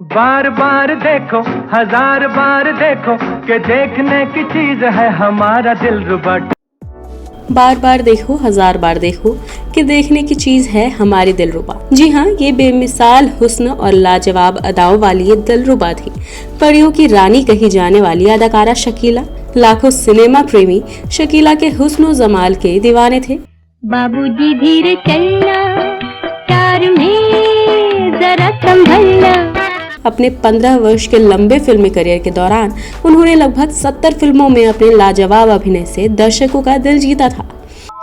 बार बार देखो, हजार बार देखो कि देखने की चीज है हमारा दिलरुबा। बार बार देखो, हजार बार देखो कि देखने की चीज है हमारी दिलरुबा। जी हाँ, ये बेमिसाल हुस्न और लाजवाब अदाओं वाली ये दिलरुबा थी। परियों की रानी कही जाने वाली अदाकारा शकीला। लाखों सिनेमा प्रेमी शकीला के हुस्न जमाल के दीवाने थे। बाबूजी धीरे चलना, कार में जरा संभलना। अपने 15 वर्ष के लंबे फिल्मी करियर के दौरान उन्होंने लगभग 70 फिल्मों में अपने लाजवाब अभिनय से दर्शकों का दिल जीता था।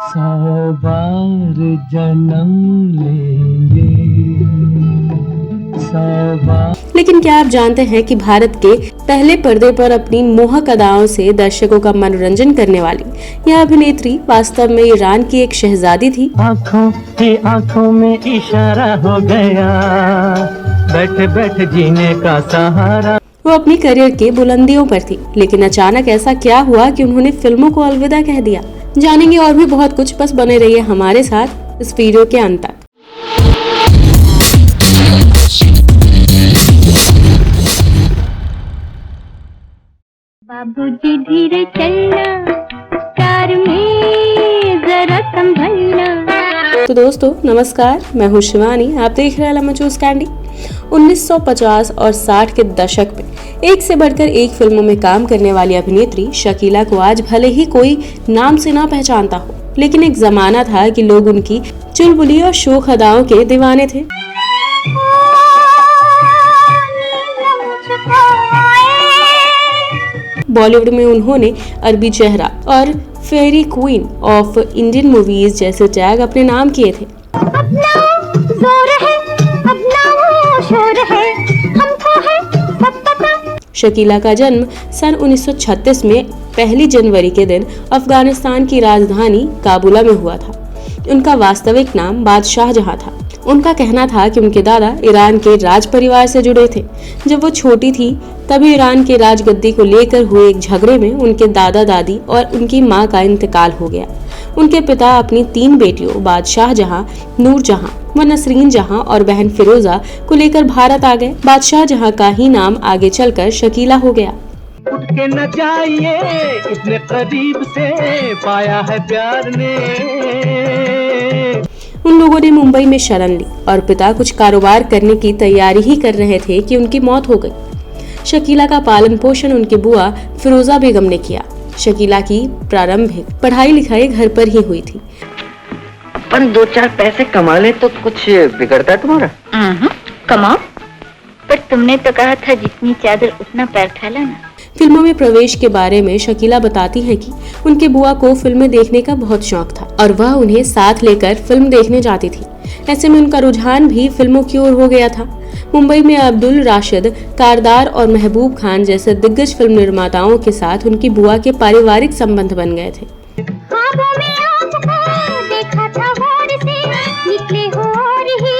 100 बार जन्म लेंगे, 100 बार। लेकिन क्या आप जानते हैं कि भारत के पहले पर्दे पर अपनी मोहक अदाओं से दर्शकों का मनोरंजन करने वाली यह अभिनेत्री वास्तव में ईरान की एक शहजादी थी। आँखों की आँखों में इशारा हो गया, बैठे बैठे जीने का सहारा। वो अपनी करियर के बुलंदियों पर थी, लेकिन अचानक ऐसा क्या हुआ कि उन्होंने फिल्मों को अलविदा कह दिया। जानेंगे और भी बहुत कुछ, बस बने रहिए हमारे साथ इस वीडियो के अंत तक। बाबूजी धीरे चलना, कार में जरा संभलना। तो दोस्तों नमस्कार, मैं हूँ शिवानी, आप देख रहे हैं लेमन जूस कैंडी। 1950 और 60 के दशक में एक से बढ़कर एक फिल्मों में काम करने वाली अभिनेत्री शकीला को आज भले ही कोई नाम से ना पहचानता हो, लेकिन एक जमाना था कि लोग उनकी चुलबुली और शोख अदाओं के दीवाने थे। बॉलीवुड में उन्होंने अरबी चेहरा और फेरी क्वीन ऑफ इंडियन मूवीज जैसे टैग अपने नाम किए थे। अपना जोर है, अपना वो शोर है, हमको है सब पता। शकीला का जन्म सन 1936 में 1 जनवरी के दिन अफगानिस्तान की राजधानी काबुला में हुआ था। उनका वास्तविक नाम बादशाह जहां था। उनका कहना था कि उनके दादा ईरान के राज परिवार से जुड़े थे। जब वो छोटी थी तभी ईरान के राजगद्दी को लेकर हुए एक झगड़े में उनके दादा दादी और उनकी मां का इंतकाल हो गया। उनके पिता अपनी 3 बेटियों बादशाह जहां, नूर जहां व नसरीन जहां और बहन फिरोजा को लेकर भारत आ गए। बादशाह जहां का ही नाम आगे चलकर शकीला हो गया। उठ के न जाइए, इतने करीब से पाया है प्यार ने। उन लोगों ने मुंबई में शरण ली और पिता कुछ कारोबार करने की तैयारी ही कर रहे थे कि उनकी मौत हो गई। शकीला का पालन पोषण उनकी बुआ फिरोजा बेगम ने किया। शकीला की प्रारंभिक पढ़ाई लिखाई घर पर ही हुई थी। अपन 2-4 पैसे कमा ले तो कुछ बिगड़ता है तुम्हारा? कमाओ, पर तुमने तो कहा था जितनी चादर उतना पैर फैलाना। फिल्मों में प्रवेश के बारे में शकीला बताती हैं कि उनके बुआ को फिल्में देखने का बहुत शौक था और वह उन्हें साथ लेकर फिल्म देखने जाती थी। ऐसे में उनका रुझान भी फिल्मों की ओर हो गया था। मुंबई में अब्दुल राशिद, कारदार और महबूब खान जैसे दिग्गज फिल्म निर्माताओं के साथ उनकी बुआ के पारिवारिक संबंध बन गए थे। ख्वाबों में आपको देखा था गौर से, निकले हो और ही।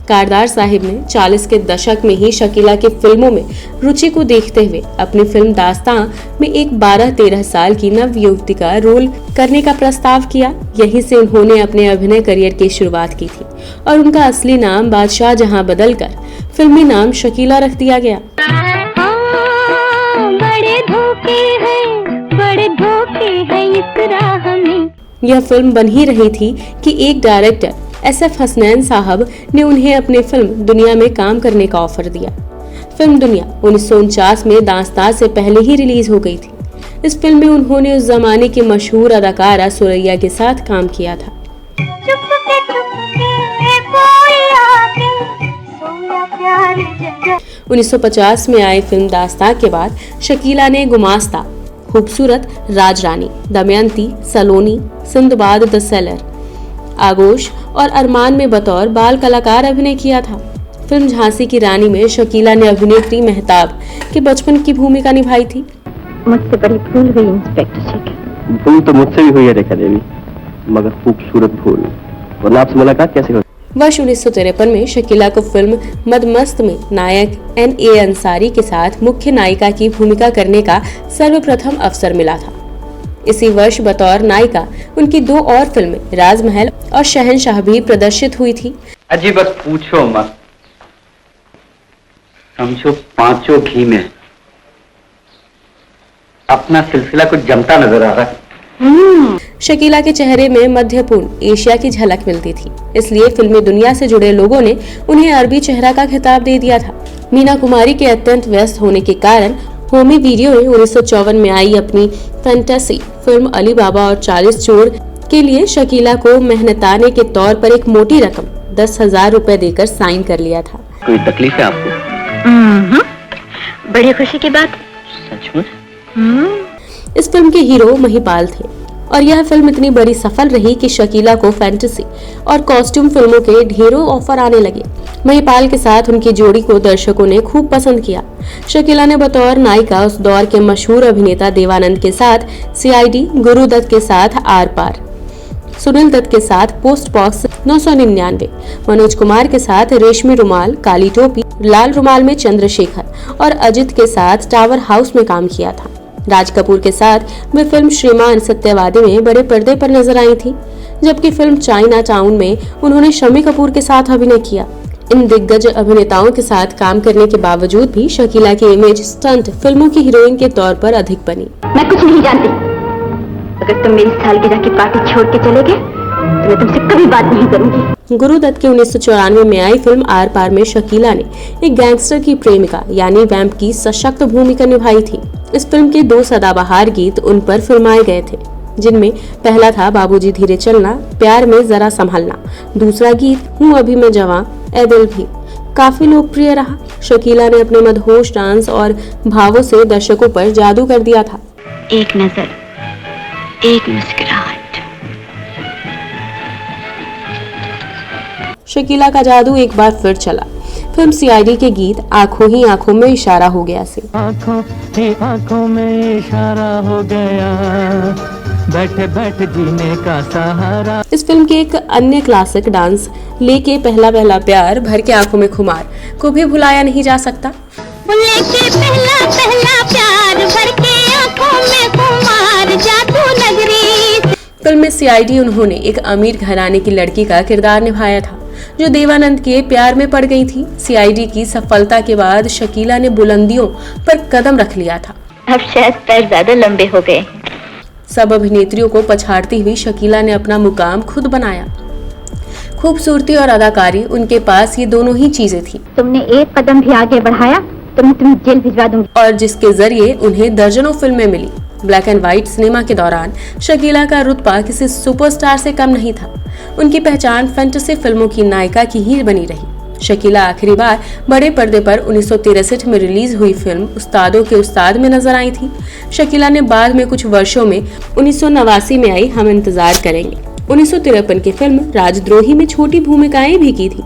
कारदार साहिब ने 40 के दशक में ही शकीला की फिल्मों में रुचि को देखते हुए अपनी फिल्म दास्तां में एक 12-13 साल की नव युवती का रोल करने का प्रस्ताव किया। यहीं से उन्होंने अपने अभिनय करियर की शुरुआत की थी और उनका असली नाम बादशाह जहां बदलकर फिल्मी नाम शकीला रख दिया गया। बड़े धोखे हैं इस राह में। यह फिल्म बन ही रही थी कि एक डायरेक्टर SF हसनैन साहब ने उन्हें अपने फिल्म दुनिया में काम करने का ऑफर दिया। फिल्म दुनिया 1949 में दास्तां से पहले ही रिलीज हो गई थी। इस फिल्म में उन्होंने उस जमाने की मशहूर अदाकारा सुरैया के साथ काम किया था। 1950 में आई फिल्म दास्तां के बाद शकीला ने गुमास्ता, खूबसूरत राजरानी, दमयंती, सलोनी, सिंदबाद द सेलर, आगोश और अरमान में बतौर बाल कलाकार अभिनय किया था। फिल्म झांसी की रानी में शकीला ने अभिनेत्री मेहताब के बचपन की भूमिका निभाई थी। मुझसे बड़ी भूल हुई इंस्पेक्टर शेखर। भूल तो मुझसे भी हुई है रेखा देवी, मगर खूबसूरत भूल। वरना आपसे मुलाकात कैसे हो? वर्ष 1953 में शकीला को फिल्म मदमस्त में नायक NA अंसारी के साथ मुख्य नायिका की भूमिका करने का सर्वप्रथम अवसर मिला था। इसी वर्ष बतौर नायिका उनकी 2 और फिल्में राजमहल और शहंशाह भी प्रदर्शित हुई थी। अजी बस पूछो मत, समझो पांचों घी में अपना सिलसिला कुछ जमता नजर आ रहा है। शकीला के चेहरे में मध्यपूर्ण एशिया की झलक मिलती थी, इसलिए फिल्मी दुनिया से जुड़े लोगों ने उन्हें अरबी चेहरा का खिताब दे दिया था। मीना कुमारी के अत्यंत व्यस्त होने के कारण होमी वीडियो ने 1954 में आई अपनी फैंटेसी फिल्म अली बाबा और 40 चोर के लिए शकीला को मेहनताने के तौर पर एक मोटी रकम 10,000 रुपए देकर साइन कर लिया था। कोई तकलीफ है आपको? बड़ी खुशी की बात। सचमुच? इस फिल्म के हीरो महिपाल थे और यह फिल्म इतनी बड़ी सफल रही कि शकीला को फैंटेसी और कॉस्ट्यूम फिल्मों के ढेरों ऑफर आने लगे। महिपाल के साथ उनकी जोड़ी को दर्शकों ने खूब पसंद किया। शकीला ने बतौर नायिका उस दौर के मशहूर अभिनेता देवानंद के साथ सीआईडी, गुरु दत्त के साथ आर पार, सुनील दत्त के साथ पोस्ट बॉक्स 999, मनोज कुमार के साथ रेशमी रुमाल, काली टोपी, लाल रुमाल में चंद्रशेखर और अजित के साथ टावर हाउस में काम किया था। राज कपूर के साथ वे फिल्म श्रीमान सत्यवादी में बड़े पर्दे पर नजर आई थी, जबकि फिल्म चाइना टाउन में उन्होंने शम्मी कपूर के साथ अभिनय किया। इन दिग्गज अभिनेताओं के साथ काम करने के बावजूद भी शकीला की इमेज स्टंट फिल्मों की हीरोइन के तौर पर अधिक बनी। मैं कुछ नहीं जानती। अगर तुम मेरी सालगिरह की पार्टी छोड़ के चले गए तो मैं तुमसे कभी बात नहीं करूंगी। गुरु दत्त की 1994 में आई फिल्म आर पार में शकीला ने एक गैंगस्टर की प्रेमिका यानी वैम्प की सशक्त भूमिका निभाई थी। इस फिल्म के 2 सदाबहार गीत उन पर फिल्माए गए थे, जिनमें पहला था बाबूजी धीरे चलना, प्यार में जरा संभलना। दूसरा गीत हूँ अभी मैं जवां ए दिल भी काफी लोकप्रिय रहा। शकीला ने अपने मदहोश डांस और भावों से दर्शकों पर जादू कर दिया था। एक नजर, एक मुस्कुराहट। शकीला का जादू एक बार फिर चला। फिल्म सीआईडी के गीत आंखों ही आंखों में इशारा हो गया से आंखों ही आंखों में इशारा हो गया, बैठे बैठे जीने का सहारा। इस फिल्म के एक अन्य क्लासिक डांस लेके पहला पहला प्यार भर के आंखों में खुमार को भी भुलाया नहीं जा सकता। लेके पहला पहला प्यार भर के आंखों में खुमार, जादू नगरी। फिल्म में सीआईडी उन्होंने एक अमीर घराने की लड़की का किरदार निभाया था जो देवानंद के प्यार में पड़ गई थी। सीआईडी की सफलता के बाद शकीला ने बुलंदियों पर कदम रख लिया था। अब शायद पैर ज्यादा लंबे हो गए। सब अभिनेत्रियों को पछाड़ती हुई शकीला ने अपना मुकाम खुद बनाया। खूबसूरती और अदाकारी, उनके पास ये दोनों ही चीजें थी। तुमने एक कदम भी आगे बढ़ाया तो मैं तुम्हें जेल भिजवा दूंगी। और जिसके जरिए उन्हें दर्जनों फिल्में मिली। ब्लैक एंड व्हाइट सिनेमा के दौरान शकीला का रुतबा किसी सुपरस्टार से कम नहीं था। उनकी पहचान फैंटेसी फिल्मों की नायिका की ही बनी रही। शकीला आखिरी बार बड़े पर्दे पर 1963 में रिलीज हुई फिल्म उस्तादों के उस्ताद में नजर आई थी। शकीला ने बाद में कुछ वर्षों में 1989 में आई हम इंतजार करेंगे, 1953 की फिल्म राजद्रोही में छोटी भूमिकाएं भी की थी।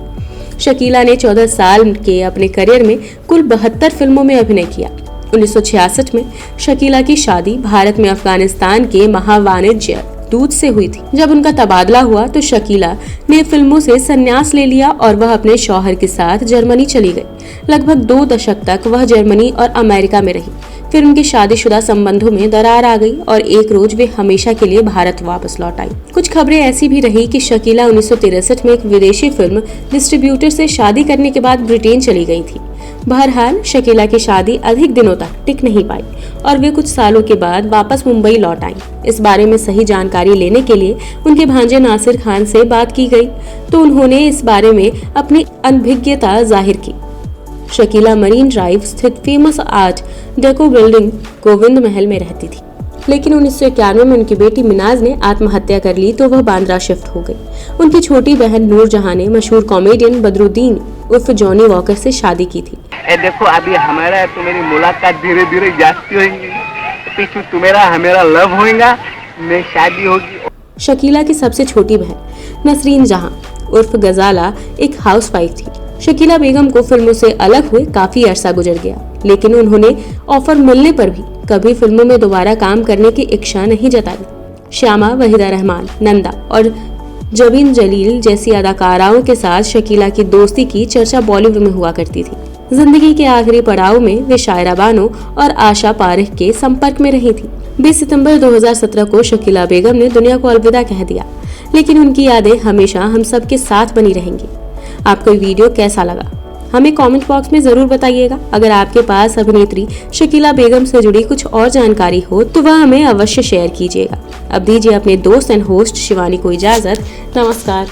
शकीला ने 14 साल के अपने करियर में कुल 72 फिल्मों में अभिनय किया। 1966 में शकीला की शादी भारत में अफगानिस्तान के महावाणिज्य दूत से हुई थी। जब उनका तबादला हुआ तो शकीला ने फिल्मों से संन्यास ले लिया और वह अपने शौहर के साथ जर्मनी चली गई। लगभग 2 दशक तक वह जर्मनी और अमेरिका में रही। फिर उनके शादीशुदा संबंधों में दरार आ गई और एक रोज वे हमेशा के लिए भारत वापस लौट आई। कुछ खबरें ऐसी भी रही कि शकीला 1963 में एक विदेशी फिल्म डिस्ट्रीब्यूटर से शादी करने के बाद ब्रिटेन चली गई थी। बहरहाल शकीला की शादी अधिक दिनों तक टिक नहीं पाई और वे कुछ सालों के बाद वापस मुंबई लौट आई। इस बारे में सही जानकारी लेने के लिए उनके भांजे नासिर खान से बात की गई तो उन्होंने इस बारे में अपनी अनभिज्ञता जाहिर की। शकीला मरीन ड्राइव स्थित famous art deco building Govind महल में रहती थी, लेकिन 1991 में उनकी बेटी मिनाज ने आत्महत्या कर ली तो वह बांद्रा शिफ्ट हो गई। उनकी छोटी बहन नूरजहां ने मशहूर कॉमेडियन बदरुद्दीन उर्फ जॉनी वॉकर से शादी की थी। देखो अभी हमारा तो मेरी मुलाकात धीरे धीरे जाती होगी, पीछे तुम्हारा हमारा लव होगा, मैं शादी होगी। शकीला की सबसे छोटी बहन नसरीन जहां उर्फ गजाला एक हाउसवाइफ थी। शकीला बेगम को फिल्मों से अलग हुए काफी अरसा गुजर गया, लेकिन उन्होंने ऑफर मिलने पर भी कभी फिल्मों में दोबारा काम करने की इच्छा नहीं जताई। श्यामा, वहीदा रहमान, नंदा और जबीन जलील जैसी अदाकाराओं के साथ शकीला की दोस्ती की चर्चा बॉलीवुड में हुआ करती थी। जिंदगी के आखिरी पड़ाव में वे शायरा बानो और आशा पारेख के संपर्क में रही थी। 20 सितंबर 2017 को शकीला बेगम ने दुनिया को अलविदा कह दिया, लेकिन उनकी यादें हमेशा हम सब के साथ बनी रहेंगी। आपको ये वीडियो कैसा लगा हमें कमेंट बॉक्स में जरूर बताइएगा। अगर आपके पास अभिनेत्री शकीला बेगम से जुड़ी कुछ और जानकारी हो तो वह हमें अवश्य शेयर कीजिएगा। अब दीजिए अपने दोस्त एंड होस्ट शिवानी को इजाजत। नमस्कार।